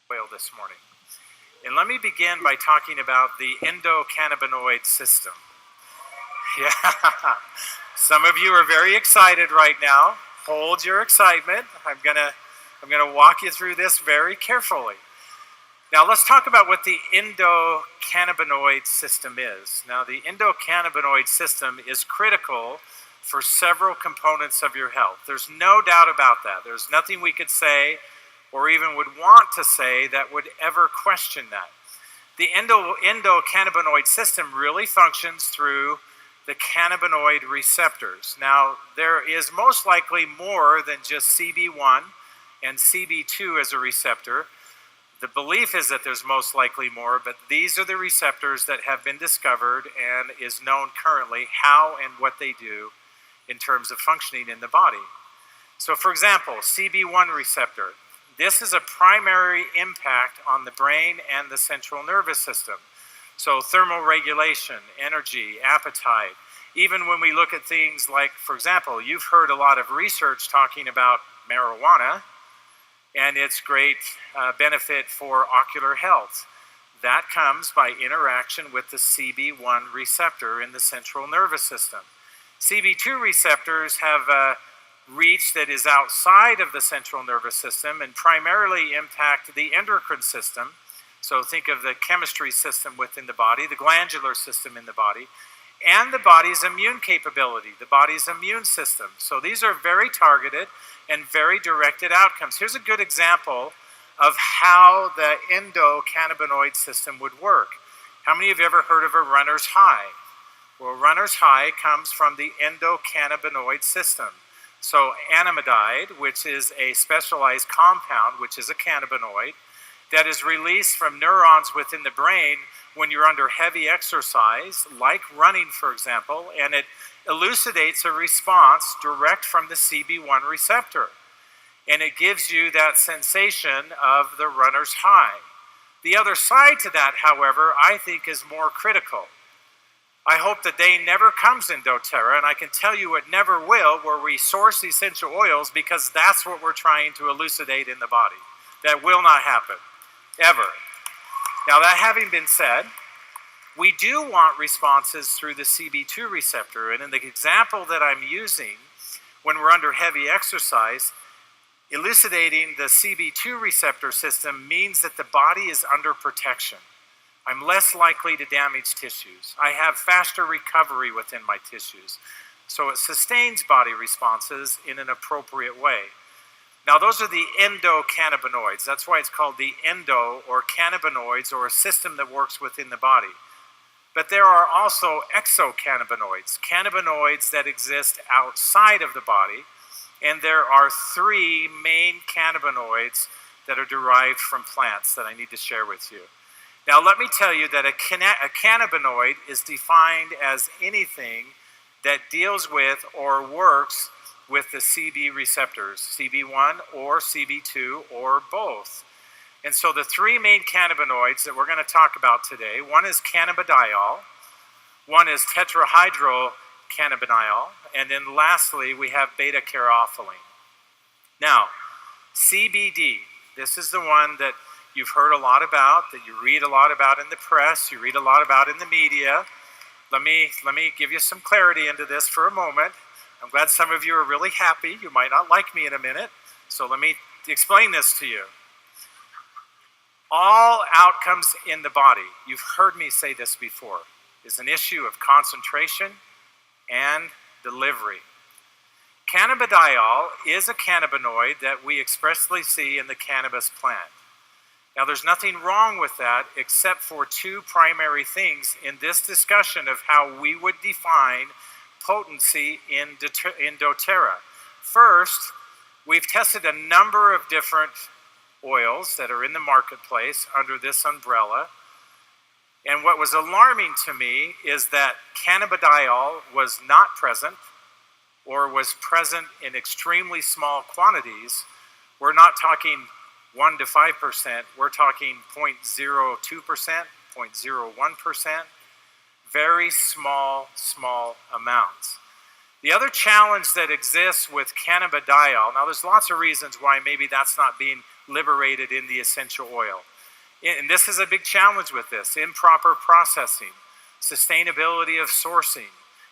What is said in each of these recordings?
oil this morning. And let me begin by talking about the endocannabinoid system. Yeah, some of you are very excited right now. Hold your excitement. I'm gonna walk you through this very carefully. Now let's talk about what the endocannabinoid system is. Now the endocannabinoid system is critical for several components of your health. There's no doubt about that. There's nothing we could say or even would want to say that would ever question that. The endocannabinoid system really functions through the cannabinoid receptors. Now, there is most likely more than just CB1 and CB2 as a receptor. The belief is that there's most likely more, but these are the receptors that have been discovered and is known currently how and what they do in terms of functioning in the body. So for example, CB1 receptor. This is a primary impact on the brain and the central nervous system. So thermal regulation, energy, appetite. Even when we look at things like, for example, you've heard a lot of research talking about marijuana and its great benefit for ocular health. That comes by interaction with the CB1 receptor in the central nervous system. CB2 receptors have a reach that is outside of the central nervous system and primarily impact the endocrine system. So think of the chemistry system within the body, the glandular system in the body, and the body's immune capability, the body's immune system. So these are very targeted and very directed outcomes. Here's a good example of how the endocannabinoid system would work. How many of you have ever heard of a runner's high? Well, runner's high comes from the endocannabinoid system. So anandamide, which is a specialized compound, which is a cannabinoid, that is released from neurons within the brain when you're under heavy exercise, like running, for example, and it elucidates a response direct from the CB1 receptor. And it gives you that sensation of the runner's high. The other side to that, however, I think is more critical. I hope the day never comes in Doterra, and I can tell you it never will, where we source essential oils, because that's what we're trying to elucidate in the body. That will not happen, ever. Now, that having been said, we do want responses through the CB2 receptor, and in the example that I'm using, when we're under heavy exercise, elucidating the CB2 receptor system means that the body is under protection. I'm less likely to damage tissues. I have faster recovery within my tissues. So it sustains body responses in an appropriate way. Now those are the endocannabinoids. That's why it's called the endo or cannabinoids, or a system that works within the body. But there are also exocannabinoids, cannabinoids that exist outside of the body. And there are three main cannabinoids that are derived from plants that I need to share with you. Now let me tell you that a cannabinoid is defined as anything that deals with or works with the CB receptors, CB1 or CB2 or both. And so the three main cannabinoids that we're going to talk about today, one is cannabidiol, one is tetrahydrocannabinol, and then lastly we have beta-caryophyllene. Now, CBD, this is the one that you've heard a lot about, that you read a lot about in the press, you read a lot about in the media. Let me give you some clarity into this for a moment. I'm glad some of you are really happy. You might not like me in a minute, so let me explain this to you. All outcomes in the body, you've heard me say this before, is an issue of concentration and delivery. Cannabidiol is a cannabinoid that we expressly see in the cannabis plant. Now, there's nothing wrong with that except for two primary things in this discussion of how we would define potency in Doterra. First, we've tested a number of different oils that are in the marketplace under this umbrella. And what was alarming to me is that cannabidiol was not present, or was present in extremely small quantities. We're not talking 1 to 5%, we're talking 0.02%, 0.01%, very small amounts. The other challenge that exists with cannabidiol, now there's lots of reasons why maybe that's not being liberated in the essential oil. And this is a big challenge with this: improper processing, sustainability of sourcing,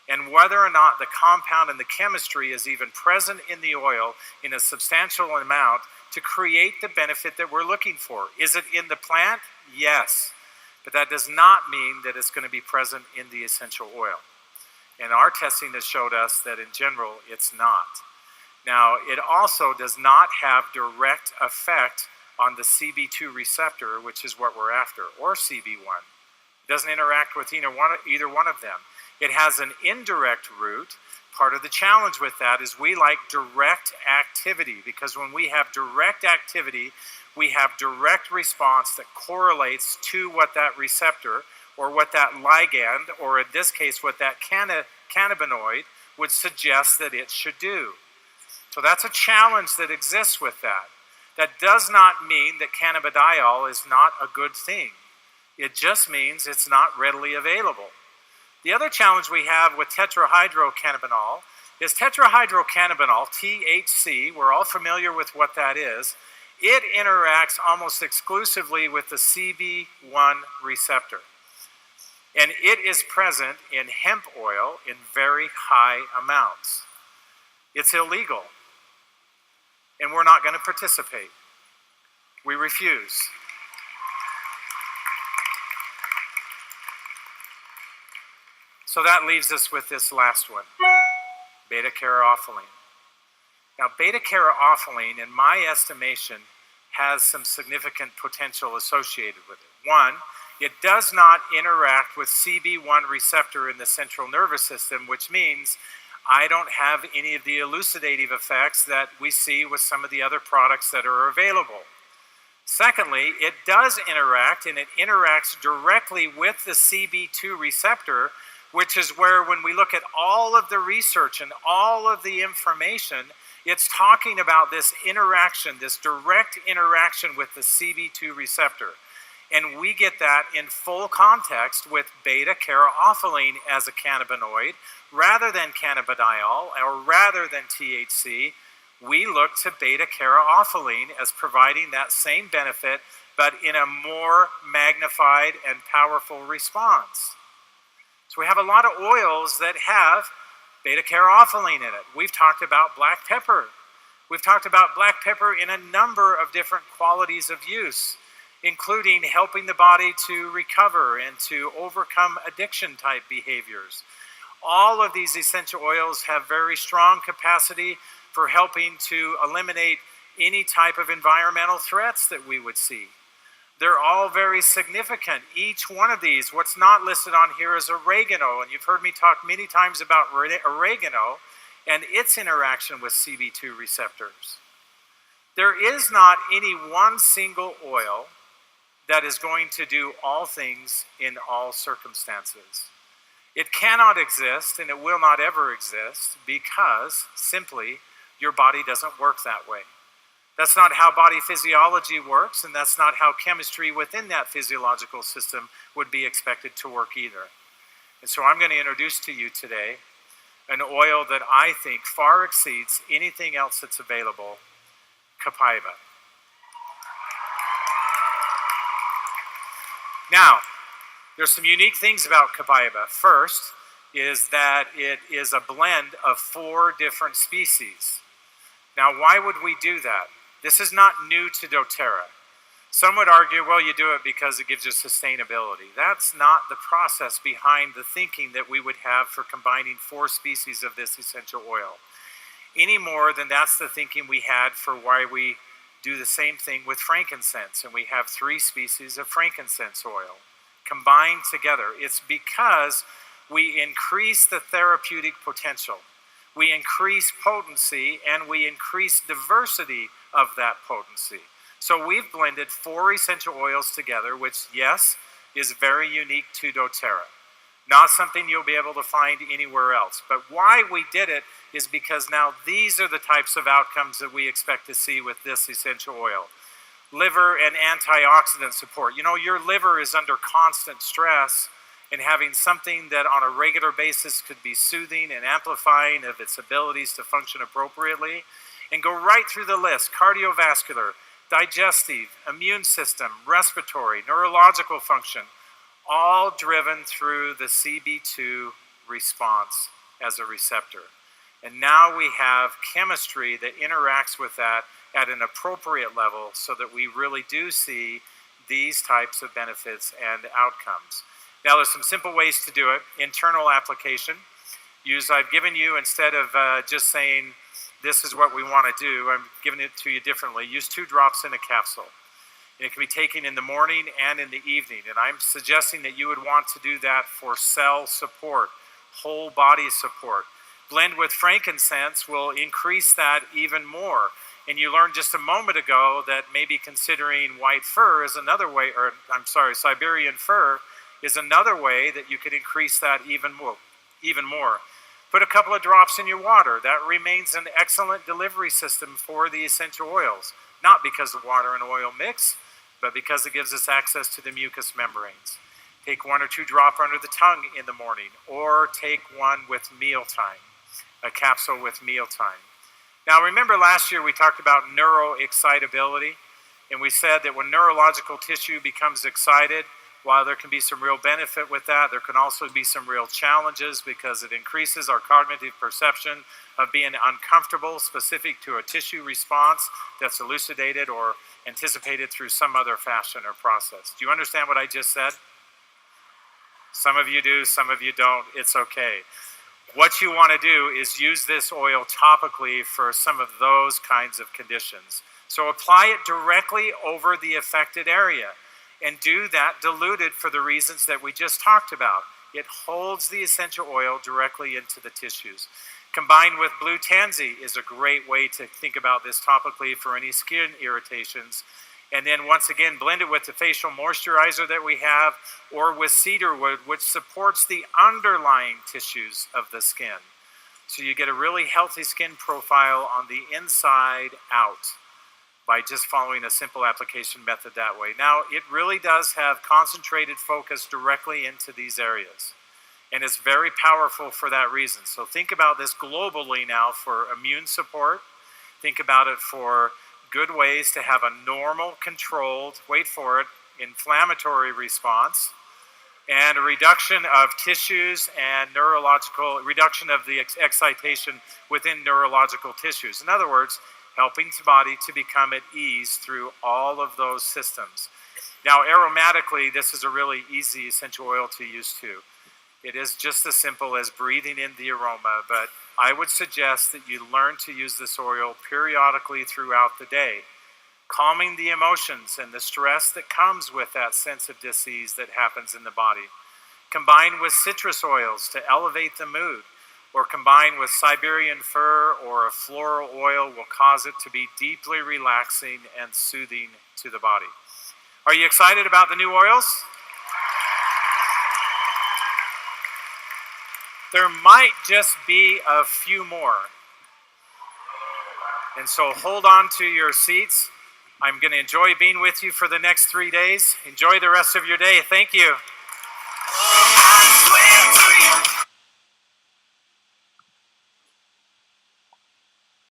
and whether or not the compound and the chemistry is even present in the oil in a substantial amount to create the benefit that we're looking for. Is it in the plant? Yes. But that does not mean that it's going to be present in the essential oil. And our testing has showed us that in general, it's not. Now, it also does not have direct effect on the CB2 receptor, which is what we're after, or CB1. It doesn't interact with either one of them. It has an indirect route. Part of the challenge with that is we like direct activity, because when we have direct activity, we have direct response that correlates to what that receptor or what that ligand, or in this case what that cannabinoid would suggest that it should do. So that's a challenge that exists with that. That does not mean that cannabidiol is not a good thing. It just means it's not readily available. The other challenge we have with tetrahydrocannabinol is tetrahydrocannabinol, THC, we're all familiar with what that is. It interacts almost exclusively with the CB1 receptor. And it is present in hemp oil in very high amounts. It's illegal. And we're not going to participate. We refuse. So that leaves us with this last one, beta-caryophyllene. Now, beta-caryophyllene, in my estimation, has some significant potential associated with it. One, it does not interact with CB1 receptor in the central nervous system, which means I don't have any of the elucidative effects that we see with some of the other products that are available. Secondly, it does interact, and it interacts directly with the CB2 receptor, which is where, when we look at all of the research and all of the information, it's talking about this interaction, this direct interaction with the CB2 receptor. And we get that in full context with beta-caryophyllene as a cannabinoid, rather than cannabidiol, or rather than THC. We look to beta-caryophyllene as providing that same benefit, but in a more magnified and powerful response. So we have a lot of oils that have beta-caryophyllene in it. We've talked about black pepper. We've talked about black pepper in a number of different qualities of use, including helping the body to recover and to overcome addiction type behaviors. All of these essential oils have very strong capacity for helping to eliminate any type of environmental threats that we would see. They're all very significant. Each one of these, what's not listed on here is oregano, and you've heard me talk many times about oregano and its interaction with CB2 receptors. There is not any one single oil that is going to do all things in all circumstances. It cannot exist, and it will not ever exist, because simply your body doesn't work that way. That's not how body physiology works, and that's not how chemistry within that physiological system would be expected to work either. And so I'm going to introduce to you today an oil that I think far exceeds anything else that's available, Copaiba. Now, there's some unique things about Copaiba. First is that it is a blend of 4 different species. Now, why would we do that? This is not new to Doterra. Some would argue, well, you do it because it gives you sustainability. That's not the process behind the thinking that we would have for combining 4 species of this essential oil. Any more than that's the thinking we had for why we do the same thing with frankincense, and we have 3 species of frankincense oil combined together. It's because we increase the therapeutic potential. We increase potency, and we increase diversity of that potency. So we've blended 4 essential oils together, which, yes, is very unique to Doterra. Not something you'll be able to find anywhere else. But why we did it is because now these are the types of outcomes that we expect to see with this essential oil. Liver and antioxidant support. You know, your liver is under constant stress, and having something that on a regular basis could be soothing and amplifying of its abilities to function appropriately, and go right through the list: cardiovascular, digestive, immune system, respiratory, neurological function, all driven through the CB2 response as a receptor. And now we have chemistry that interacts with that at an appropriate level so that we really do see these types of benefits and outcomes. Now there's some simple ways to do it. Internal application. I've given you, instead of just saying this is what we want to do, I'm giving it to you differently. Use 2 drops in a capsule. And it can be taken in the morning and in the evening. And I'm suggesting that you would want to do that for cell support, whole body support. Blend with frankincense will increase that even more. And you learned just a moment ago that maybe considering white fir is another way, or I'm sorry, Siberian fir is another way that you could increase that even more. Put a couple of drops in your water. That remains an excellent delivery system for the essential oils. Not because the water and oil mix, but because it gives us access to the mucous membranes. Take 1 or 2 drops under the tongue in the morning, or take one with mealtime, a capsule with mealtime. Now remember last year we talked about neuroexcitability, and we said that when neurological tissue becomes excited, while there can be some real benefit with that, there can also be some real challenges because it increases our cognitive perception of being uncomfortable specific to a tissue response that's elucidated or anticipated through some other fashion or process. Do you understand what I just said? Some of you do, some of you don't. It's okay. What you want to do is use this oil topically for some of those kinds of conditions. So apply it directly over the affected area. And do that diluted for the reasons that we just talked about. It holds the essential oil directly into the tissues. Combined with blue tansy is a great way to think about this topically for any skin irritations. And then once again, blend it with the facial moisturizer that we have, or with cedarwood, which supports the underlying tissues of the skin. So you get a really healthy skin profile on the inside out by just following a simple application method that way. Now, it really does have concentrated focus directly into these areas. And it's very powerful for that reason. So think about this globally now for immune support. Think about it for good ways to have a normal, controlled, wait for it, inflammatory response, and a reduction of tissues and reduction of the excitation within neurological tissues. In other words, helping the body to become at ease through all of those systems. Now, aromatically, this is a really easy essential oil to use too. It is just as simple as breathing in the aroma, but I would suggest that you learn to use this oil periodically throughout the day, calming the emotions and the stress that comes with that sense of dis-ease that happens in the body. Combined with citrus oils to elevate the mood, or combined with Siberian fir or a floral oil will cause it to be deeply relaxing and soothing to the body. Are you excited about the new oils? There might just be a few more. And so hold on to your seats. I'm going to enjoy being with you for the next 3 days. Enjoy the rest of your day. Thank you.